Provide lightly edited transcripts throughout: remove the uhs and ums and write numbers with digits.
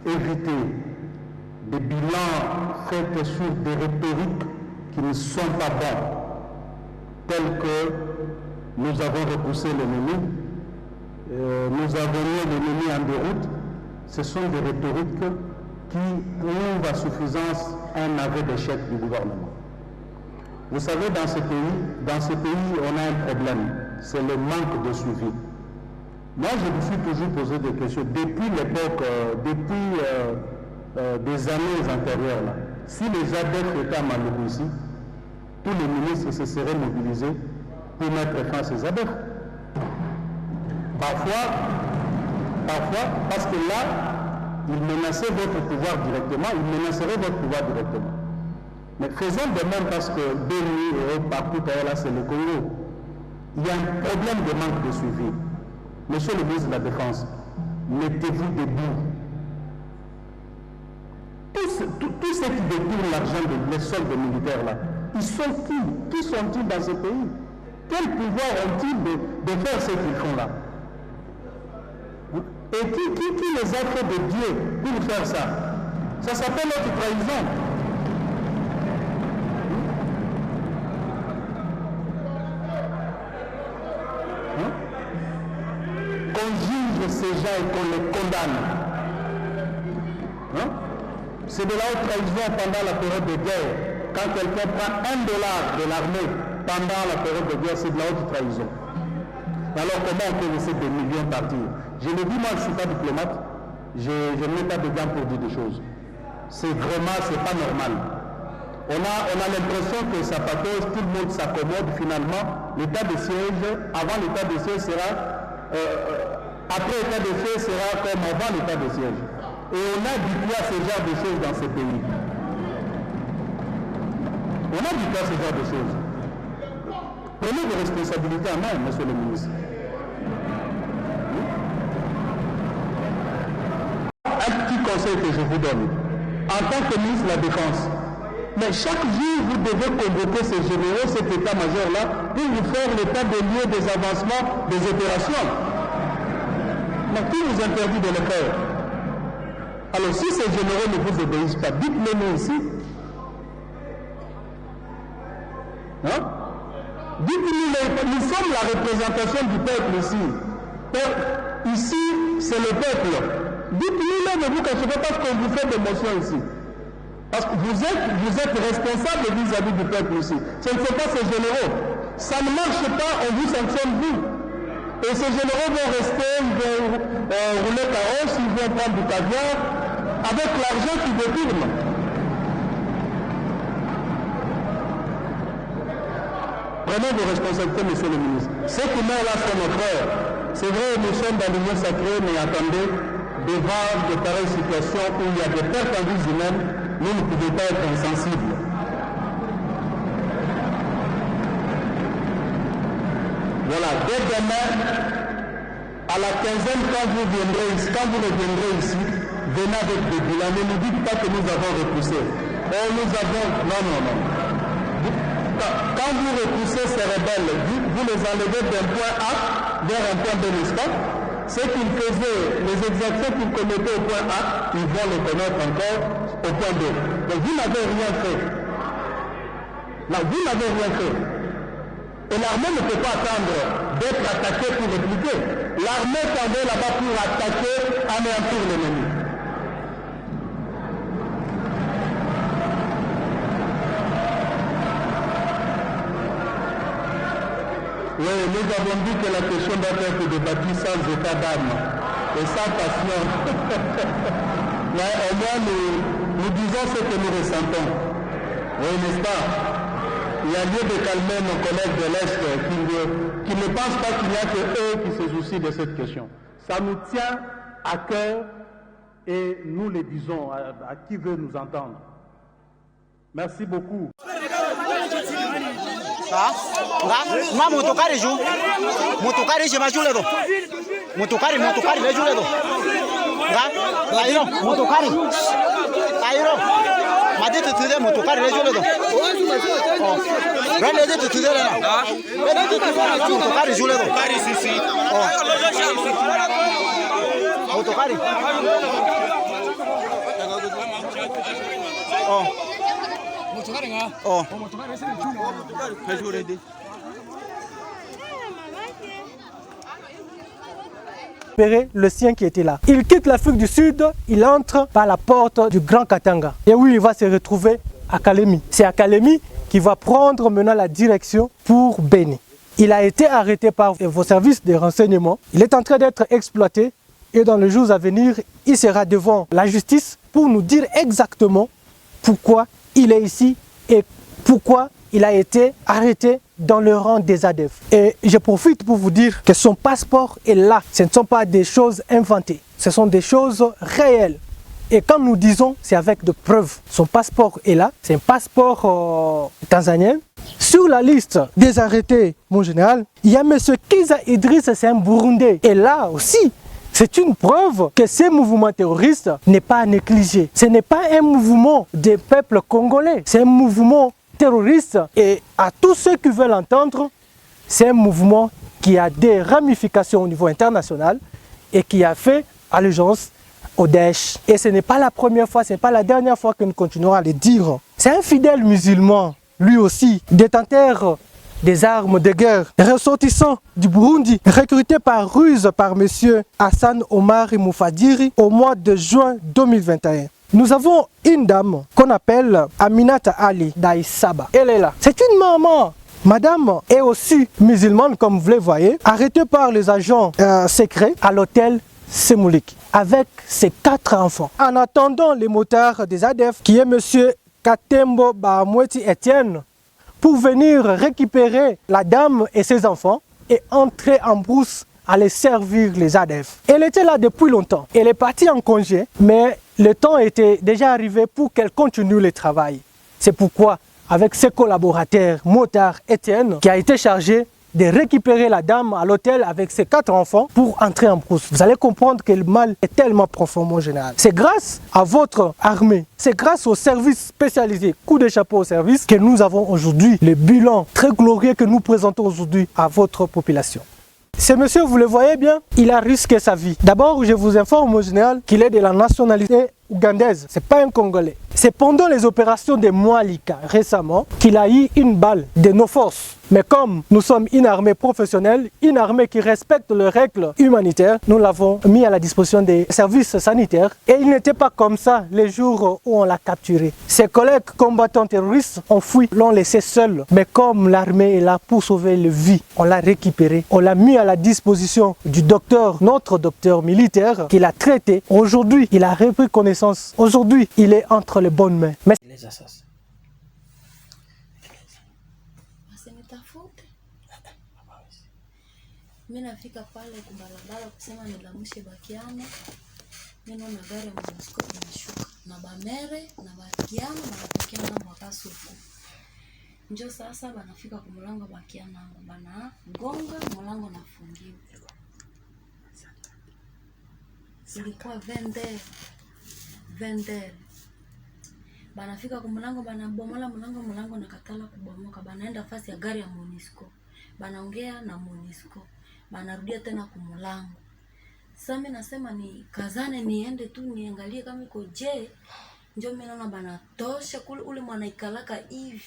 éviter des bilans faits sur des rhétoriques qui ne sont pas bons, tels que nous avons repoussé l'ennemi, nous avons mis l'ennemi en déroute. Ce sont des rhétoriques qui prouvent à suffisance un aveu d'échec du gouvernement. Vous savez, dans ce pays, on a un problème, c'est le manque de suivi. Moi, je me suis toujours posé des questions, depuis l'époque, des années antérieures, là. Si les ADF étaient à Maloubou ici, tous les ministres se seraient mobilisés pour mettre fin à ces ADF. Parfois, parce que là, ils menaçaient votre pouvoir directement, ils menaceraient votre pouvoir directement. Mais faisons de même parce que Béni et partout ailleurs, là, c'est le Congo. Il y a un problème de manque de suivi. Monsieur le ministre de la Défense, mettez-vous debout. Tous ceux qui détournent l'argent des soldes militaires là, ils sont qui? Qui sont-ils dans ce pays? Quel pouvoir ont-ils de faire ce qu'ils font là? Et qui les a fait de Dieu pour faire ça? Ça s'appelle notre trahison. Qu'on juge ces gens et qu'on les condamne. C'est de la haute trahison pendant la période de guerre. Quand quelqu'un prend $1 de l'armée pendant la période de guerre, c'est de la haute trahison. Alors comment on peut laisser des millions partir? Je le dis, moi je ne suis pas diplomate, je ne mets pas de gants pour dire des choses. C'est pas normal. On a l'impression que ça patauge, tout le monde s'accommode, finalement, l'état de siège, avant l'état de siège sera, après l'état de siège sera comme avant l'état de siège. Et on a habitué à ce genre de choses dans ce pays. On a habitué à ce genre de choses. Prenez vos responsabilités en main, monsieur le ministre. Un petit conseil que je vous donne, en tant que ministre de la Défense, mais chaque jour vous devez convoquer ces généraux, cet état-major-là, pour vous faire l'état des lieux des avancements des opérations. Mais qui vous interdit de le faire? Alors si ces généraux ne vous obéissent pas, dites-le nous ici. Hein? Dites-nous, nous sommes la représentation du peuple ici. Ici, c'est le peuple. Dites-nous, ne vous cachez pas parce qu'on vous fait des motions ici. Parce que vous êtes responsable vis-à-vis du peuple ici. Ce ne sont pas ces généraux. Ça ne marche pas, on vous sanctionne vous. Et ces généraux vont rester, ils vont rouler carrosse, ils vont prendre du caviar avec l'argent qu'ils détournent. Prenez vos responsabilités, monsieur le ministre. Ceux qui meurent là sont nos frères. C'est vrai, nous sommes dans l'union sacrée, mais attendez, devant de pareilles situations où il y a des pertes en vie humaines, nous ne pouvons pas être insensibles. Voilà, dès demain, à la 15e, quand vous reviendrez ici, venez avec des bilans. Ne nous dites pas que nous avons repoussé. Oh, nous avons... Non. Quand vous repoussez ces rebelles, vous les enlevez d'un point A vers un point B, n'est-ce pas? Ce qu'ils faisaient, les exactions qu'ils commettaient au point A, ils vont les connaître encore au point B. Donc vous n'avez rien fait. Là, vous n'avez rien fait. Et l'armée ne peut pas attendre d'être attaquée pour répliquer. L'armée s'en va là-bas pour attaquer, anéantir l'ennemi. Oui, nous avons dit que la question doit être débattue sans état d'âme et sans passion. Mais au moins, nous disons ce que nous ressentons. Oui, n'est-ce pas? Il y a lieu de calmer nos collègues de l'Est qui ne pensent pas qu'il n'y a que eux qui se soucient de cette question. Ça nous tient à cœur et nous le disons à qui veut nous entendre. Merci beaucoup. Nga motokari ju motokari je majule do motokari le jule do nga ayiro motokari ayiro madete tude motokari le jule do rende de tude na motokari jule do motokari Oh. Oh. Le sien qui était là. Il quitte l'Afrique du Sud, il entre par la porte du Grand Katanga. Et oui, il va se retrouver à Kalemi. C'est à Kalemi qu'il va prendre maintenant la direction pour Béni. Il a été arrêté par vos services de renseignement. Il est en train d'être exploité et dans les jours à venir, il sera devant la justice pour nous dire exactement pourquoi il est ici et pourquoi il a été arrêté dans le rang des ADF. Et je profite pour vous dire que son passeport est là. Ce ne sont pas des choses inventées, ce sont des choses réelles. Et quand nous disons, c'est avec de preuves. Son passeport est là, c'est un passeport tanzanien. Sur la liste des arrêtés, mon général, il y a M. Kiza Idriss, c'est un Burundais. Et là aussi, c'est une preuve que ce mouvement terroriste n'est pas à négliger. Ce n'est pas un mouvement des peuples congolais, c'est un mouvement terroriste. Et à tous ceux qui veulent entendre, c'est un mouvement qui a des ramifications au niveau international et qui a fait allégeance au Daesh. Et ce n'est pas la première fois, ce n'est pas la dernière fois que nous continuerons à le dire. C'est un fidèle musulman, lui aussi, détenteur des armes de guerre, ressortissant du Burundi, recruté par ruse par M. Hassan Omar Moufadiri au mois de juin 2021. Nous avons une dame qu'on appelle Aminata Ali Daïsaba. Elle est là. C'est une maman. Madame est aussi musulmane, comme vous le voyez, arrêtée par les agents secrets à l'hôtel Semoulik avec ses 4 enfants. En attendant les motards des ADF, qui est M. Katembo Bahamweti Etienne, pour venir récupérer la dame et ses enfants et entrer en brousse à les servir les ADF. Elle était là depuis longtemps. Elle est partie en congé, mais le temps était déjà arrivé pour qu'elle continue le travail. C'est pourquoi, avec ses collaborateurs, motard Etienne, qui a été chargé de récupérer la dame à l'hôtel avec ses 4 enfants pour entrer en brousse. Vous allez comprendre que le mal est tellement profond, mon général. C'est grâce à votre armée, c'est grâce aux services spécialisés, coup de chapeau au service, que nous avons aujourd'hui le bilan très glorieux que nous présentons aujourd'hui à votre population. Ce monsieur, vous le voyez bien, il a risqué sa vie. D'abord, je vous informe, mon général, qu'il est de la nationalité ougandaise. C'est pas un Congolais. C'est pendant les opérations de Mwalika récemment qu'il a eu une balle de nos forces. Mais comme nous sommes une armée professionnelle, une armée qui respecte les règles humanitaires, nous l'avons mis à la disposition des services sanitaires. Et il n'était pas comme ça les jours où on l'a capturé. Ses collègues combattants terroristes ont fui, l'ont laissé seul. Mais comme l'armée est là pour sauver les vies, on l'a récupéré. On l'a mis à la disposition du docteur, notre docteur militaire, qui l'a traité. Aujourd'hui, il a repris connaissance. Aujourd'hui, il est entre les bonnes mains. Mais les assassins. Mimi nafika pale kubalabala kusema nilamushe bakiano. Mimi naona gari ya MONUSCO inashuka na bamere na bakiano na bakiano na mwakasuku. Njo sasa banafika kwa mlango bakiano bana gonga mlango nafungiwa. Ilikuwa vender. Banafika kwa mlango banabomola mlango nakatala kubomoka. Banaenda fasi ya gari ya MONUSCO. Banaongea na MONUSCO. Banarudia tena kumulango. Sasa mimi nasema ni kazane niende tu niangalie kama iko je. Ndio mimi naona banatosha kule ule mwanaikalaka hivi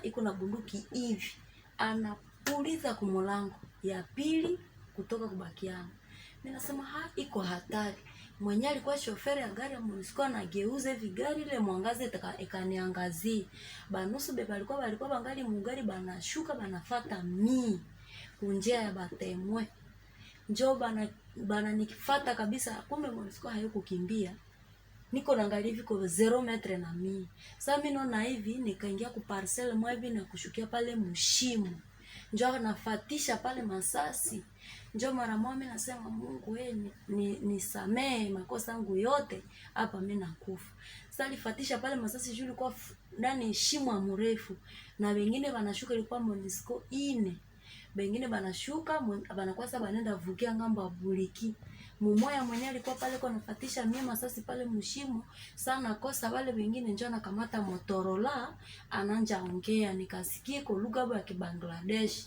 iko na bunduki hivi. Anapuliza kumulango ya pili kutoka kubakiana. Mimi nasema iko hatari. Mwenye alikuwa shoferi ya gari ya MONUSCO anageuza hivi gari ile mwangaze ikaniangazia. Banusu beba balikuwa bangali mugari banashuka banafuata mimi kunjia ya batemwe. Njoo bana nikifata kabisa kumbe MONUSCO haikukimbia. Niko naangalia hivi kwa 0 metre na mimi. Sasa mimi naona hivi nikaingia ku parcel mwa hivi na kushukia pale mshimo. Njoo nafatisha pale masasi. Njoo mara moja mimi nasema Mungu wewe nisamee makosa yangu yote hapa mimi nakufa. Sasa alifatisha pale masasi juu ilikuwa ndani shimo mrefu na wengine wanashuka ilikuwa MONUSCO 4. Wengine banashuka banakuwa sasa banaenda vukia ngamba buliki. Mumoya mwenye alikuwa pale kwa nafatisha mimi masasi pale mshimo sana kosa wale wengine njoo nakamata Motorola ananja ongea nikasikia kwa lugha ya Kibangladesh.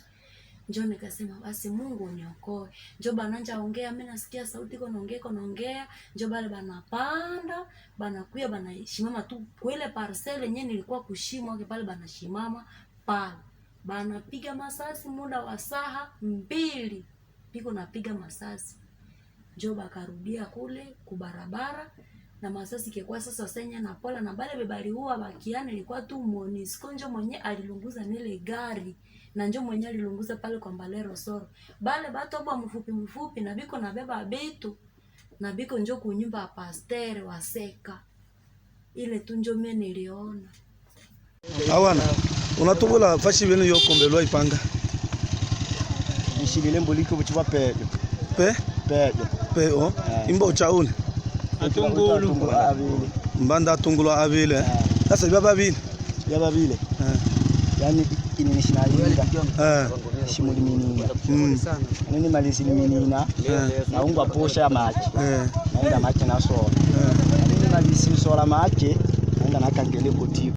Njoo nikasema basi Mungu uniokoe. Njoo bananja ongea, mimi nasikia sauti iko naongea. Njoo bale banapanda, banakuya banashimama tu kwele parcelle yenyewe nilikuwa kushimwa ke pale banashimama pale. Banapiga masasi muda wa saa 2. Piko napiga masasi. Njoo bakarudia kule kubarabara na masasi kekwa sasa senya na pola na bale bebali huwa bakiana ilikuwa tu MONUSCO njo mwenye alilunguza nile gari na njo mwenye alilunguza pale kwa Mbalero Soro. Bale bato hapa mfupi na biko nabeba bitu na biko njo kunyumba ya pastere waseka. Ile tu njo mimi niliona. Awana unatubula fashi benu yo kombelwa ipanga. Nishibile mbuliko buchiba pe o imbo chaune atungulu abili mbanda atungulu abili sasa baba bili yani inishinayinda shimuli minina nini malisi minina naungwa posha ya maji naenda maji na sola nini malisi sola maji naenda nakangele kutibu